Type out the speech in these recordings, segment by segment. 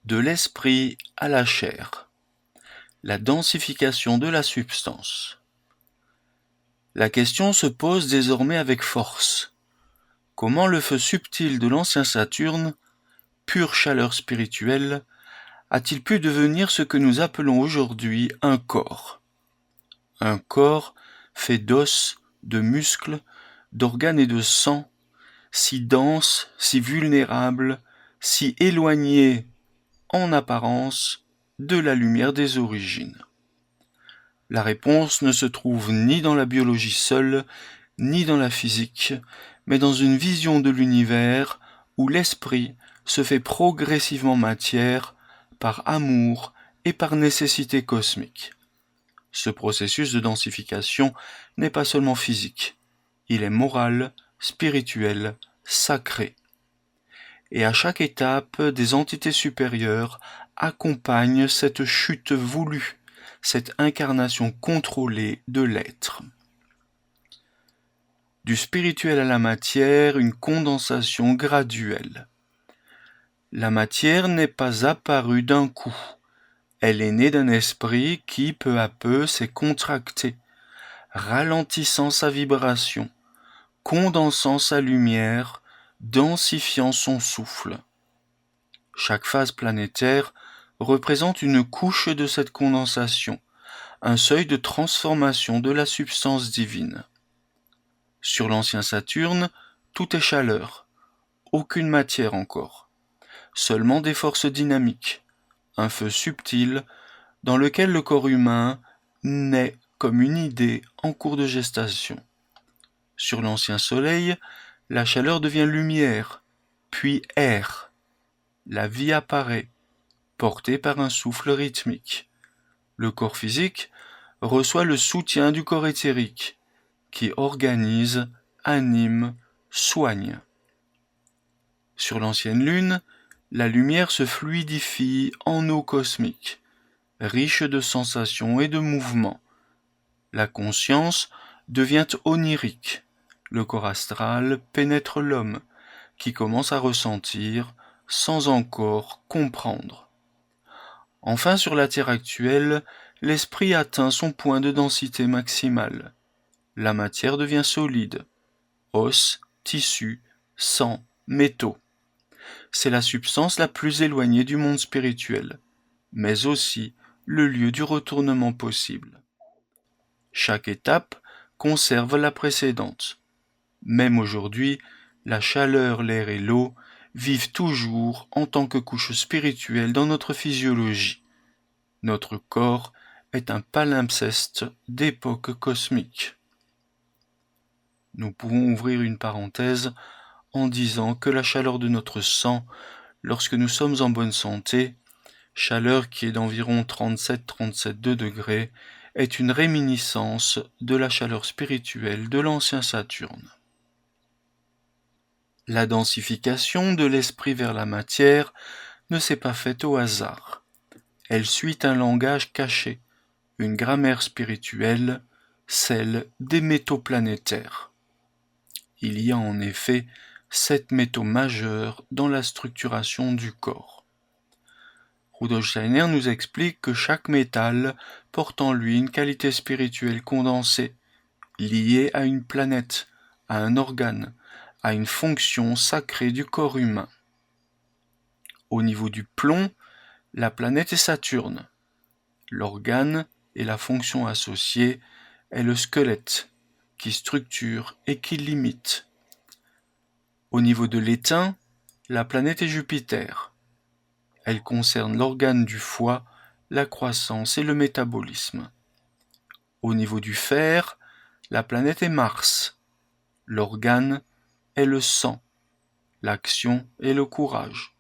De l'esprit à la chair. La densification de la substance. La question se pose désormais avec force. Comment le feu subtil de l'ancien Saturne, pure chaleur spirituelle, a-t-il pu devenir ce que nous appelons aujourd'hui un corps? Un corps fait d'os, de muscles, d'organes et de sang, si dense, si vulnérable, si éloigné en apparence de la lumière des origines. La réponse ne se trouve ni dans la biologie seule, ni dans la physique, mais dans une vision de l'univers où l'esprit se fait progressivement matière par amour et par nécessité cosmique. Ce processus de densification n'est pas seulement physique, il est moral, spirituel, sacré. Et à chaque étape, des entités supérieures accompagnent cette chute voulue, cette incarnation contrôlée de l'être. Du spirituel à la matière, une condensation graduelle. La matière n'est pas apparue d'un coup. Elle est née d'un esprit qui, peu à peu, s'est contracté, ralentissant sa vibration, condensant sa lumière, densifiant son souffle. Chaque phase planétaire représente une couche de cette condensation, un seuil de transformation de la substance divine. Sur l'ancien Saturne, tout est chaleur, aucune matière encore, seulement des forces dynamiques, un feu subtil dans lequel le corps humain naît comme une idée en cours de gestation. Sur l'ancien Soleil, la chaleur devient lumière, puis air. La vie apparaît, portée par un souffle rythmique. Le corps physique reçoit le soutien du corps éthérique, qui organise, anime, soigne. Sur l'ancienne Lune, la lumière se fluidifie en eau cosmique, riche de sensations et de mouvements. La conscience devient onirique. Le corps astral pénètre l'homme, qui commence à ressentir sans encore comprendre. Enfin, sur la Terre actuelle, l'esprit atteint son point de densité maximale. La matière devient solide. Os, tissus, sang, métaux. C'est la substance la plus éloignée du monde spirituel, mais aussi le lieu du retournement possible. Chaque étape conserve la précédente. Même aujourd'hui, la chaleur, l'air et l'eau vivent toujours en tant que couche spirituelle dans notre physiologie. Notre corps est un palimpseste d'époque cosmique. Nous pouvons ouvrir une parenthèse en disant que la chaleur de notre sang, lorsque nous sommes en bonne santé, chaleur qui est d'environ 37-37 degrés, est une réminiscence de la chaleur spirituelle de l'ancien Saturne. La densification de l'esprit vers la matière ne s'est pas faite au hasard. Elle suit un langage caché, une grammaire spirituelle, celle des métaux planétaires. Il y a en effet 7 métaux majeurs dans la structuration du corps. Rudolf Steiner nous explique que chaque métal porte en lui une qualité spirituelle condensée, liée à une planète, à un organe, à une fonction sacrée du corps humain. Au niveau du plomb, la planète est Saturne. L'organe et la fonction associée est le squelette, qui structure et qui limite. Au niveau de l'étain, la planète est Jupiter. Elle concerne l'organe du foie, la croissance et le métabolisme. Au niveau du fer, la planète est Mars. L'organe est le sang, l'action et le courage.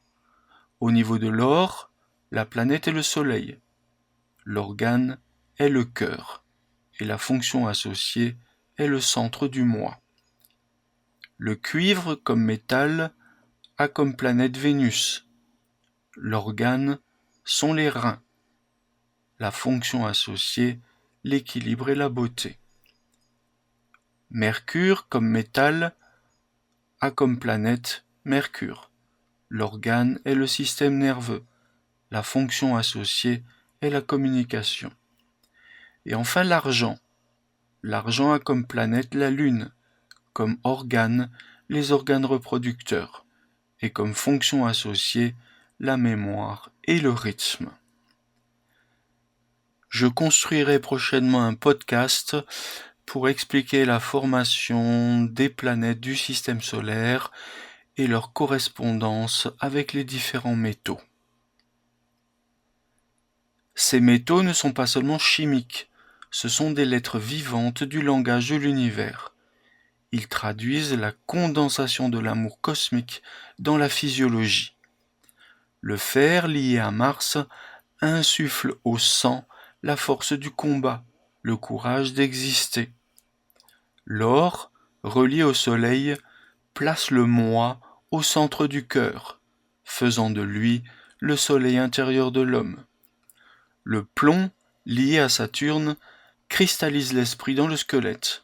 Au niveau de l'or, la planète est le soleil. L'organe est le cœur et la fonction associée est le centre du moi. Le cuivre comme métal a comme planète Vénus. L'organe sont les reins. La fonction associée, l'équilibre et la beauté. Mercure comme métal a comme planète Mercure. L'organe est le système nerveux. la fonction associée est la communication. Et enfin l'argent. L'argent a comme planète la Lune, comme organe les organes reproducteurs, et comme fonction associée la mémoire et le rythme. Je construirai prochainement un podcast pour expliquer la formation des planètes du système solaire et leur correspondance avec les différents métaux. Ces métaux ne sont pas seulement chimiques, ce sont des lettres vivantes du langage de l'univers. Ils traduisent la condensation de l'amour cosmique dans la physiologie. Le fer, lié à Mars, insuffle au sang la force du combat, le courage d'exister. L'or, relié au soleil, place le moi au centre du cœur, faisant de lui le soleil intérieur de l'homme. Le plomb, lié à Saturne, cristallise l'esprit dans le squelette,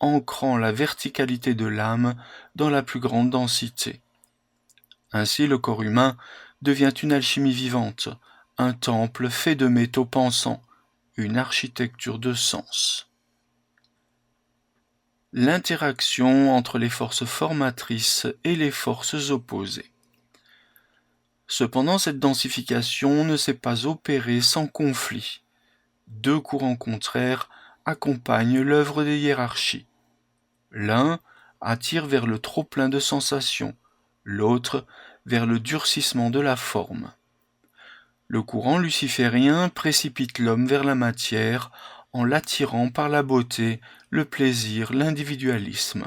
ancrant la verticalité de l'âme dans la plus grande densité. Ainsi, le corps humain devient une alchimie vivante, un temple fait de métaux pensants, une architecture de sens. L'interaction entre les forces formatrices et les forces opposées. Cependant, cette densification ne s'est pas opérée sans conflit. Deux courants contraires accompagnent l'œuvre des hiérarchies. L'un attire vers le trop-plein de sensations, l'autre vers le durcissement de la forme. Le courant luciférien précipite l'homme vers la matière en l'attirant par la beauté, le plaisir, l'individualisme.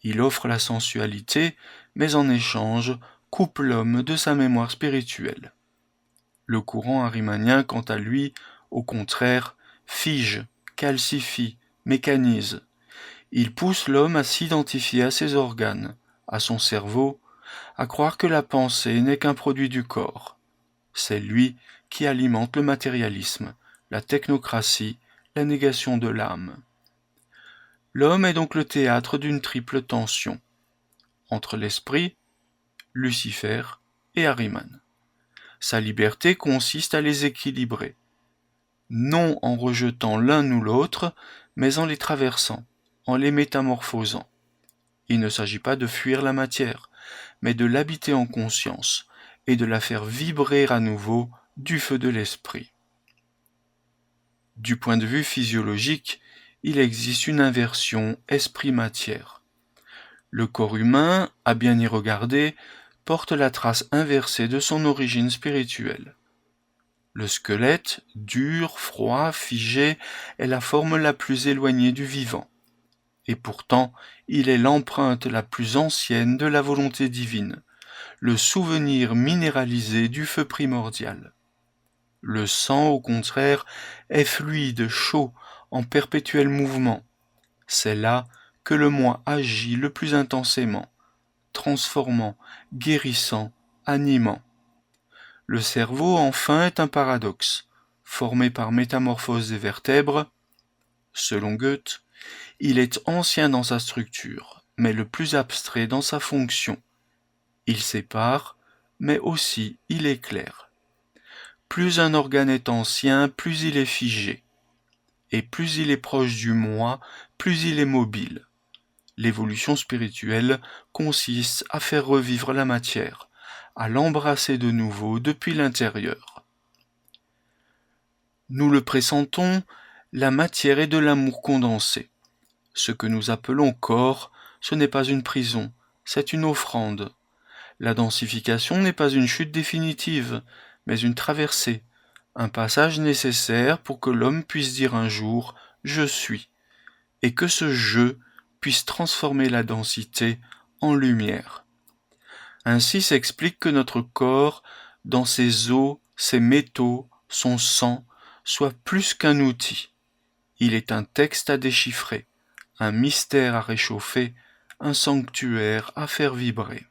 Il offre la sensualité, mais en échange coupe l'homme de sa mémoire spirituelle. Le courant arimanien, quant à lui, au contraire, fige, calcifie, mécanise. Il pousse l'homme à s'identifier à ses organes, à son cerveau, à croire que la pensée n'est qu'un produit du corps. C'est lui qui alimente le matérialisme, la technocratie, la négation de l'âme. L'homme est donc le théâtre d'une triple tension, entre l'esprit, Lucifer et Ahriman. Sa liberté consiste à les équilibrer, non en rejetant l'un ou l'autre, mais en les traversant, en les métamorphosant. Il ne s'agit pas de fuir la matière, mais de l'habiter en conscience et de la faire vibrer à nouveau du feu de l'esprit. Du point de vue physiologique, il existe une inversion esprit-matière. Le corps humain, à bien y regarder, porte la trace inversée de son origine spirituelle. Le squelette, dur, froid, figé, est la forme la plus éloignée du vivant. Et pourtant, il est l'empreinte la plus ancienne de la volonté divine, le souvenir minéralisé du feu primordial. Le sang, au contraire, est fluide, chaud, en perpétuel mouvement. C'est là que le moi agit le plus intensément, transformant, guérissant, animant. Le cerveau, enfin, est un paradoxe, formé par métamorphose des vertèbres. Selon Goethe, il est ancien dans sa structure, mais le plus abstrait dans sa fonction. Il sépare, mais aussi il éclaire. Plus un organe est ancien, plus il est figé. Et plus il est proche du moi, plus il est mobile. L'évolution spirituelle consiste à faire revivre la matière, à l'embrasser de nouveau depuis l'intérieur. Nous le pressentons, la matière est de l'amour condensé. Ce que nous appelons corps, ce n'est pas une prison, c'est une offrande. La densification n'est pas une chute définitive, mais une traversée, un passage nécessaire pour que l'homme puisse dire un jour « je suis », et que ce « je » puisse transformer la densité en lumière. Ainsi s'explique que notre corps, dans ses os, ses métaux, son sang, soit plus qu'un outil. Il est un texte à déchiffrer, un mystère à réchauffer, un sanctuaire à faire vibrer.